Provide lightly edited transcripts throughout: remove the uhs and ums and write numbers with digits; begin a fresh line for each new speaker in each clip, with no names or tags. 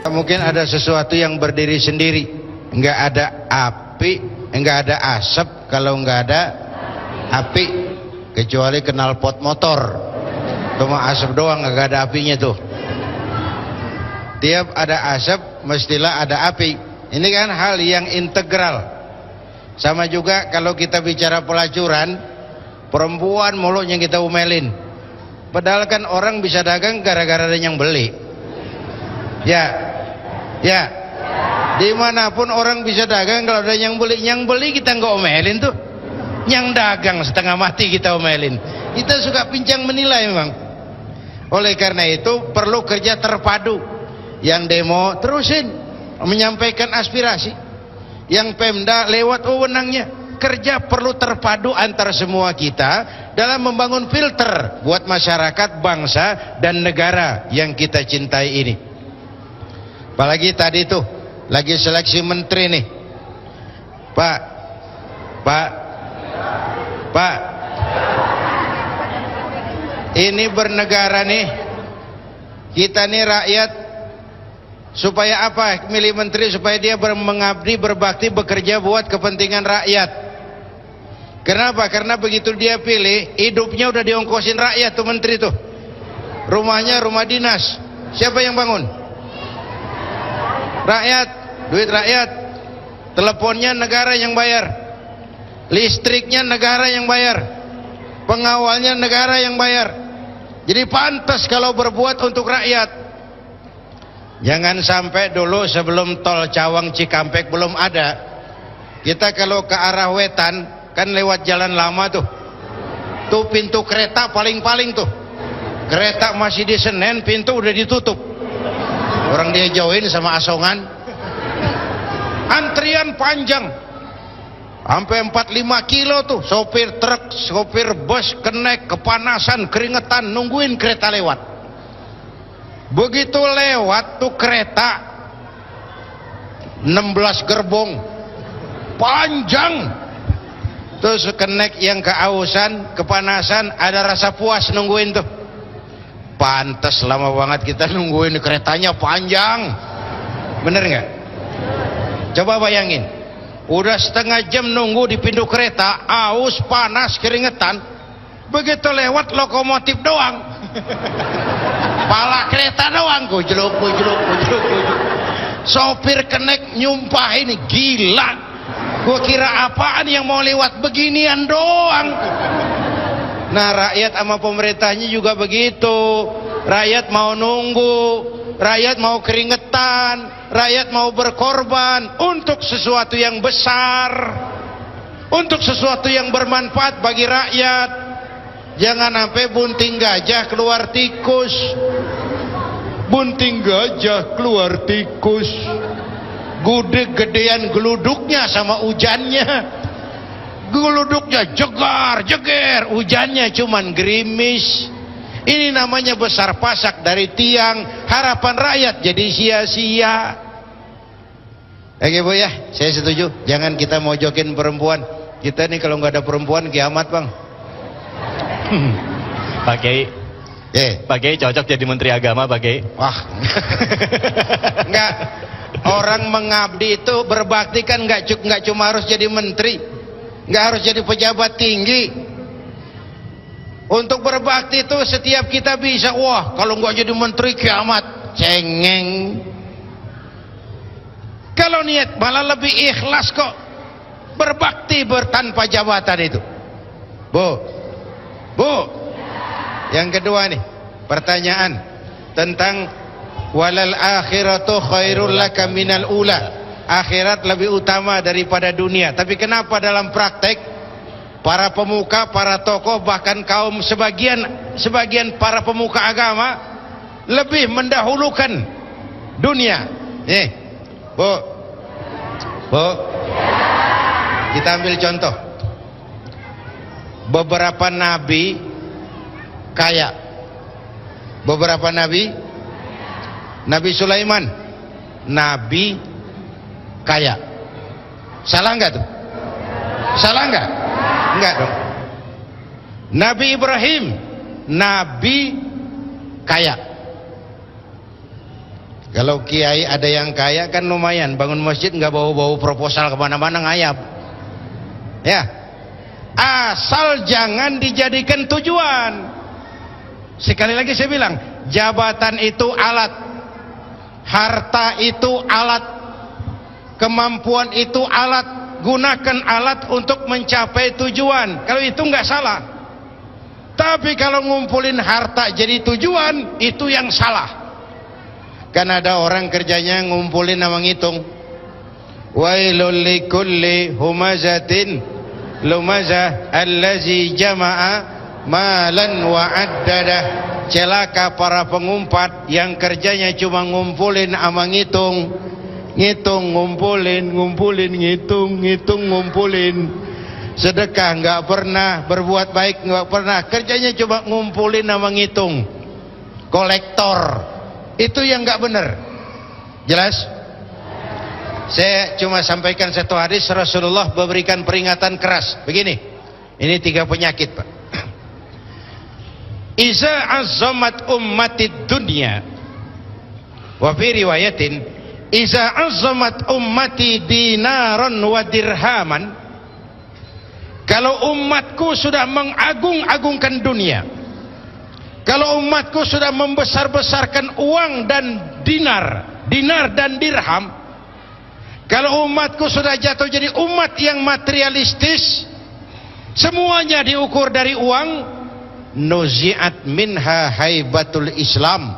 Mungkin ada sesuatu yang berdiri sendiri, nggak ada api, nggak ada asap kalau nggak ada api, kecuali knalpot motor, cuma asap doang, nggak ada apinya tuh. Tiap ada asap mestilah ada api. Ini kan hal yang integral. Sama juga kalau kita bicara pelacuran, perempuan mulutnya kita umelin, padahal kan orang bisa dagang gara-gara ada yang beli. Ya, dimanapun orang bisa dagang kalau ada yang beli kita nggak omelin tuh. Yang dagang setengah mati kita omelin. Kita suka pincang menilai memang. Oleh karena itu perlu kerja terpadu. Yang demo terusin menyampaikan aspirasi, yang Pemda lewat wewenangnya. Kerja perlu terpadu antar semua kita dalam membangun filter buat masyarakat, bangsa dan negara yang kita cintai ini. Apalagi tadi tuh lagi seleksi menteri nih, Pak, ini bernegara nih, kita nih rakyat, supaya apa milih menteri? Supaya dia mengabdi, berbakti, bekerja buat kepentingan rakyat. Kenapa? Karena begitu dia pilih, hidupnya udah diongkosin rakyat tuh menteri tuh. Rumahnya rumah dinas, siapa yang bangun? Rakyat, duit rakyat. Teleponnya negara yang bayar, listriknya negara yang bayar, pengawalnya negara yang bayar. Jadi pantas kalau berbuat untuk rakyat. Jangan sampai dulu sebelum tol Cawang Cikampek belum ada, kita kalau ke arah wetan kan lewat jalan lama tuh pintu kereta paling-paling tuh, kereta masih di Senen, pintu udah ditutup, orang dia jauhin sama asongan, antrian panjang sampai 4-5 kilo tuh, sopir truk, sopir bus kenek, kepanasan, keringetan nungguin kereta lewat. Begitu lewat tuh kereta 16 gerbong panjang, terus kenek yang kehausan, kepanasan, ada rasa puas nungguin tuh. Pantes lama banget kita nungguin, keretanya panjang, bener nggak? Coba bayangin, udah setengah jam nunggu di pintu kereta, aus, panas, keringetan, begitu lewat lokomotif doang, pala kereta doang, gujluk. Sopir kenek nyumpahin, gila, gua kira apaan yang mau lewat beginian doang. Nah rakyat sama pemerintahnya juga begitu. Rakyat mau nunggu, rakyat mau keringetan, rakyat mau berkorban untuk sesuatu yang besar, untuk sesuatu yang bermanfaat bagi rakyat. Jangan sampai bunting gajah keluar tikus, bunting gajah keluar tikus, gede-gedean geluduknya sama hujannya. Geluduknya jegar jeger, hujannya cuman gerimis. Ini namanya besar pasak dari tiang, harapan rakyat jadi sia-sia. Oke Bu ya, saya setuju. Jangan kita mojokin perempuan. Kita nih kalau nggak ada perempuan kiamat Bang.
Pak Kiai, Pak Kiai cocok jadi Menteri Agama Pak Kiai.
Wah, nggak. Orang mengabdi itu berbakti kan nggak cuma harus jadi menteri, nggak harus jadi pejabat tinggi. Untuk berbakti itu setiap kita bisa. Wah, kalau nggak jadi menteri kiamat, cengeng. Kalau niat malah lebih ikhlas kok berbakti tanpa jabatan itu. Bu, yang kedua nih pertanyaan tentang walal akhiratu khairul laka minal ula. Akhirat lebih utama daripada dunia. Tapi kenapa dalam praktek para pemuka, para tokoh, bahkan kaum sebagian para pemuka agama lebih mendahulukan dunia? Nih, Bu, kita ambil contoh. Beberapa nabi kaya. Beberapa nabi, Nabi Sulaiman, nabi kaya. Salah enggak tuh? Salah enggak? Enggak dong. Nabi Ibrahim, nabi kaya. Kalau kiai ada yang kaya kan lumayan, bangun masjid nggak bau-bau proposal kemana-mana ngayap. Ya, asal jangan dijadikan tujuan. Sekali lagi saya bilang, jabatan itu alat, harta itu alat, kemampuan itu alat. Gunakan alat untuk mencapai tujuan. Kalau itu nggak salah. Tapi kalau ngumpulin harta jadi tujuan, itu yang salah. Kan ada orang kerjanya ngumpulin sama ngitung. Wailul likulli humazatin lumazah allazi jama'a malan wa addadah. Celaka para pengumpat yang kerjanya cuma ngumpulin sama ngitung. Ngitung, ngumpulin, ngitung, ngumpulin. Sedekah nggak pernah, berbuat baik nggak pernah, kerjanya cuma ngumpulin sama ngitung. Kolektor. Itu yang nggak benar. Jelas? Saya cuma sampaikan satu hadis Rasulullah memberikan peringatan keras. Begini, ini 3 penyakit, Pak. Iza azzamat ummatid dunya, wa fi riwayatin iza azzamat ummati dinaran wa dirhaman. Kalau umatku sudah mengagung-agungkan dunia, kalau umatku sudah membesar-besarkan uang dan dinar dan dirham, kalau umatku sudah jatuh jadi umat yang materialistis, semuanya diukur dari uang, nuzi'at minha haibatul Islam,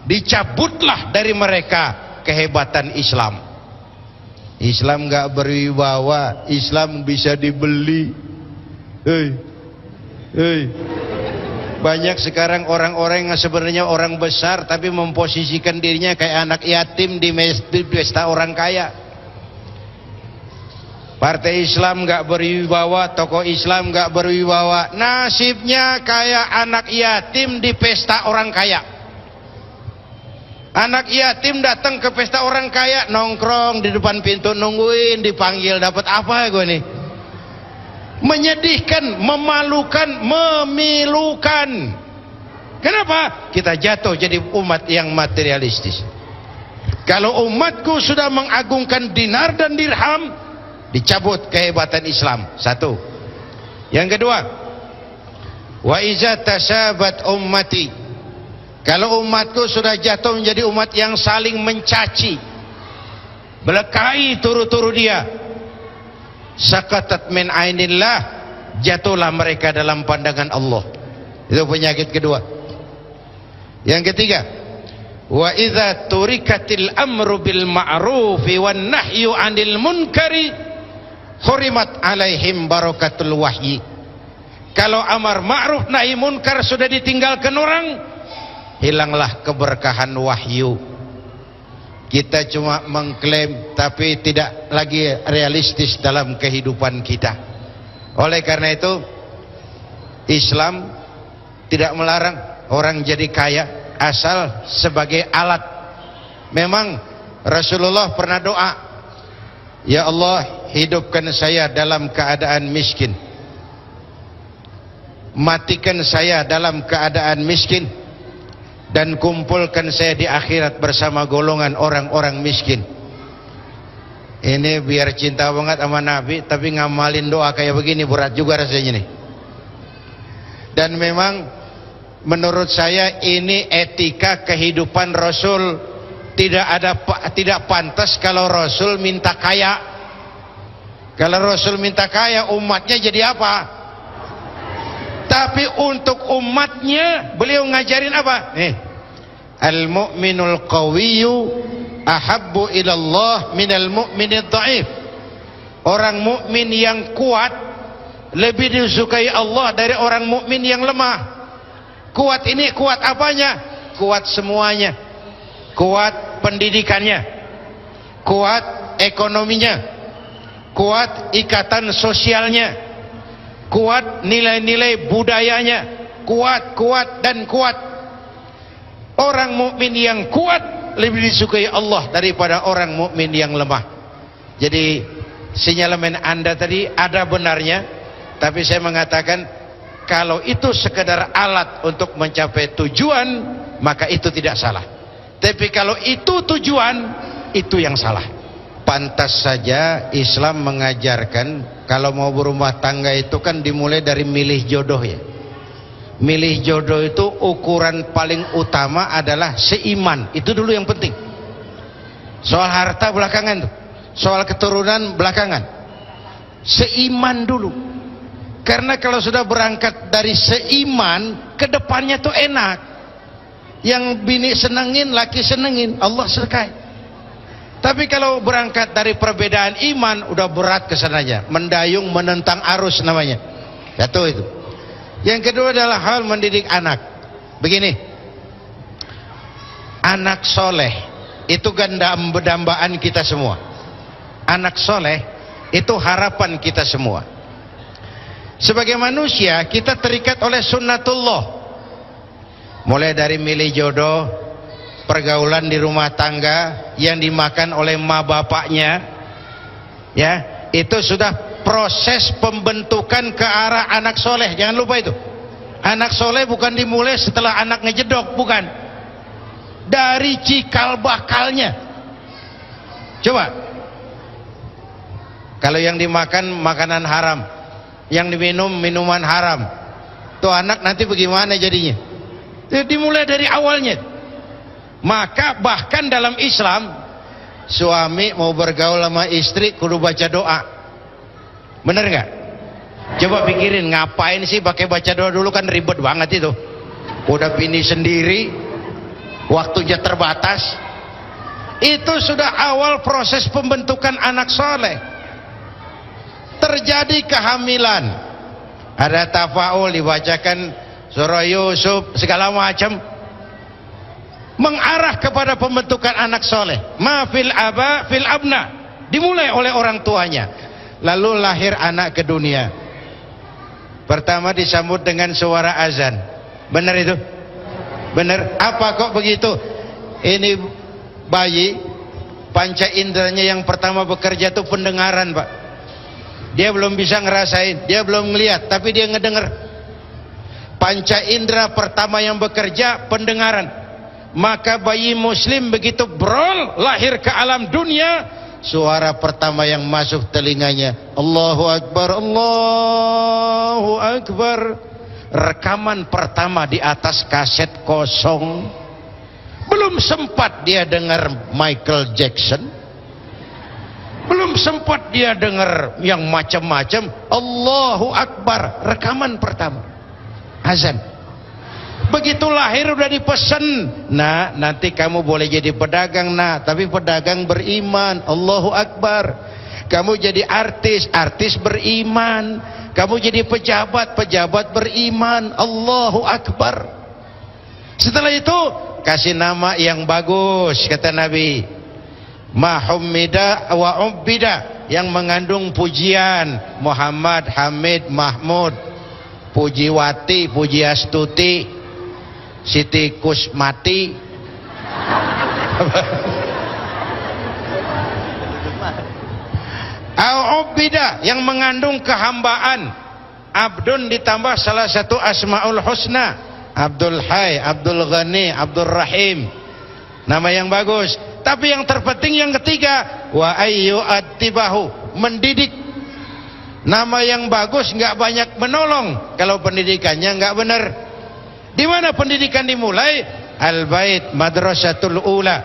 dicabutlah dari mereka kehebatan Islam. Islam enggak berwibawa, Islam bisa dibeli. Banyak sekarang orang-orang yang sebenarnya orang besar tapi memposisikan dirinya kayak anak yatim di pesta orang kaya. Partai Islam nggak berwibawa, tokoh Islam nggak berwibawa, nasibnya kayak anak yatim di pesta orang kaya. Anak yatim datang ke pesta orang kaya, nongkrong di depan pintu nungguin dipanggil, dapat apa gue nih? Menyedihkan, memalukan, memilukan. Kenapa? Kita jatuh jadi umat yang materialistis. Kalau umatku sudah mengagungkan dinar dan dirham, dicabut kehebatan Islam. Satu. Yang kedua, wa iza tasabat ummati, kalau umatku sudah jatuh menjadi umat yang saling mencaci, belekai turu-turu dia, sakatat min ainillah, jatuhlah mereka dalam pandangan Allah. Itu penyakit kedua. Yang ketiga, wa idza turikatil amru bil ma'rufi wan nahyu 'anil munkari hurimat alaihim barakatul wahyi. Kalau amar ma'ruf nahi munkar sudah ditinggalkan orang, hilanglah keberkahan wahyu. Kita cuma mengklaim tapi tidak lagi realistis dalam kehidupan kita. Oleh karena itu, Islam tidak melarang orang jadi kaya asal sebagai alat. Memang Rasulullah pernah doa, ya Allah, hidupkan saya dalam keadaan miskin, matikan saya dalam keadaan miskin, dan kumpulkan saya di akhirat bersama golongan orang-orang miskin. Ini biar cinta banget sama Nabi, tapi ngamalin doa kayak begini berat juga rasanya nih. Dan memang menurut saya ini etika kehidupan Rasul. Tidak pantas kalau Rasul minta kaya. Kalau Rasul minta kaya, umatnya jadi apa? Tapi untuk umatnya beliau ngajarin apa? Al-mu'minul qawiyyu ahabbu ilallah minal mu'minid dha'if. Orang mukmin yang kuat lebih disukai Allah dari orang mukmin yang lemah. Kuat ini kuat apanya? Kuat semuanya. Kuat pendidikannya, kuat ekonominya, kuat ikatan sosialnya, kuat nilai-nilai budayanya, kuat dan kuat. Orang mukmin yang kuat lebih disukai Allah daripada orang mukmin yang lemah. Jadi sinyalemen Anda tadi ada benarnya, tapi saya mengatakan kalau itu sekedar alat untuk mencapai tujuan, maka itu tidak salah. Tapi kalau itu tujuan, itu yang salah. Pantas saja Islam mengajarkan kalau mau berumah tangga itu kan dimulai dari milih jodoh ya. Milih jodoh itu ukuran paling utama adalah seiman. Itu dulu yang penting. Soal harta belakangan tuh. Soal keturunan belakangan. Seiman dulu. Karena kalau sudah berangkat dari seiman, kedepannya tuh enak. Yang bini senengin, laki senengin, Allah serkai. Tapi kalau berangkat dari perbedaan iman, udah berat kesananya. Mendayung menentang arus namanya. Satu itu. Yang kedua adalah hal mendidik anak. Begini, anak soleh itu dambaan kita semua. Anak soleh itu harapan kita semua. Sebagai manusia kita terikat oleh sunnatullah. Mulai dari milih jodoh, pergaulan di rumah tangga yang dimakan oleh ma bapaknya, ya itu sudah proses pembentukan ke arah anak soleh. Jangan lupa itu. Anak soleh bukan dimulai setelah anak ngejedok, bukan. Dari cikal bakalnya. Coba, kalau yang dimakan makanan haram, yang diminum minuman haram, tuh anak nanti bagaimana jadinya? Dimulai dari awalnya. Maka bahkan dalam Islam, suami mau bergaul sama istri kudu baca doa. Bener nggak? Coba pikirin, ngapain sih pakai baca doa dulu, kan ribet banget itu. Udah bini sendiri, waktunya terbatas. Itu sudah awal proses pembentukan anak soleh. Terjadi kehamilan, ada tafaul, dibacakan surah Yusuf segala macam, mengarah kepada pembentukan anak soleh. Ma fil aba fil abna, dimulai oleh orang tuanya. Lalu lahir anak ke dunia. Pertama disambut dengan suara azan. Benar itu? Benar. Apa kok begitu? Ini bayi, panca inderanya yang pertama bekerja itu pendengaran, Pak. Dia belum bisa ngerasain, dia belum ngelihat, tapi dia ngedenger. Panca indera pertama yang bekerja pendengaran. Maka bayi muslim begitu brol lahir ke alam dunia, suara pertama yang masuk telinganya, Allahu Akbar, Allahu Akbar. Rekaman pertama di atas kaset kosong. Belum sempat dia dengar Michael Jackson, belum sempat dia dengar yang macam-macam. Allahu Akbar, rekaman pertama, azan. Begitu lahir udah dipesan, nah nanti kamu boleh jadi pedagang, nah tapi pedagang beriman, Allahu Akbar. Kamu jadi artis, artis beriman. Kamu jadi pejabat, pejabat beriman, Allahu Akbar. Setelah itu kasih nama yang bagus, kata Nabi, Muhammida wa ubbida, yang mengandung pujian, Muhammad, Hamid, Mahmud, Pujiwati, Pujiastuti, Siti Kusmati, Al-Ubbida, yang mengandung kehambaan, Abdun ditambah salah satu Asmaul Husna, Abdul Hayy, Abdul Ghani, Abdul Rahim, nama yang bagus. Tapi yang terpenting yang ketiga, wa ayyu attibahu, mendidik. Nama yang bagus nggak banyak menolong kalau pendidikannya nggak benar. Di mana pendidikan dimulai? Al-bait madrasatul ula.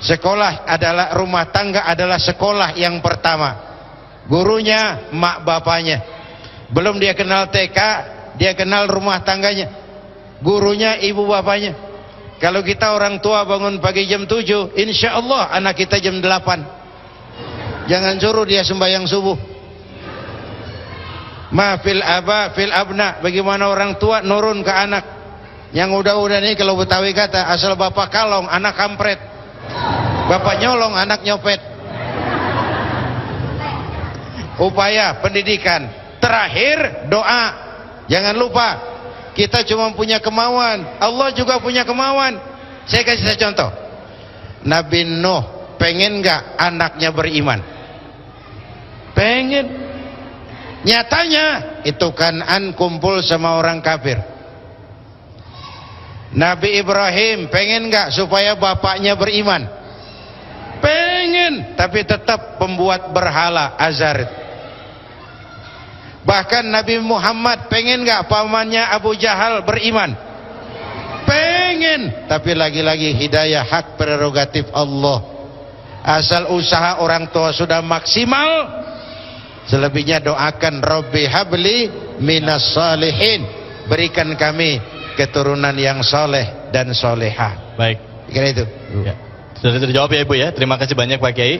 Sekolah adalah, rumah tangga adalah sekolah yang pertama. Gurunya mak bapaknya. Belum dia kenal TK, dia kenal rumah tangganya. Gurunya ibu bapaknya. Kalau kita orang tua bangun pagi jam 7, insya Allah anak kita jam 8. Jangan suruh dia sembahyang subuh. Ma fil aba fil abna, bagaimana orang tua nurun ke anak. Yang udah-udah nih, kalau Betawi kata, asal bapak kalong anak kampret, bapak nyolong anak nyopet. Upaya pendidikan. Terakhir doa. Jangan lupa, kita cuma punya kemauan, Allah juga punya kemauan. Saya kasih satu contoh. Nabi Nuh pengen nggak anaknya beriman? Pengen. Nyatanya itu Kan'an kumpul sama orang kafir. Nabi Ibrahim pengen nggak supaya bapaknya beriman? Pengen, tapi tetap pembuat berhala Azar. Bahkan Nabi Muhammad pengen nggak pamannya Abu Jahal beriman? Pengen, tapi lagi-lagi hidayah hak prerogatif Allah. Asal usaha orang tua sudah maksimal, selebihnya doakan Rabbi habli minas salihin, berikan kami keturunan yang soleh dan solehah.
Baik.
Kira itu.
Ya. Sudah terjawab ya Ibu ya. Terima kasih banyak Pak Kiai.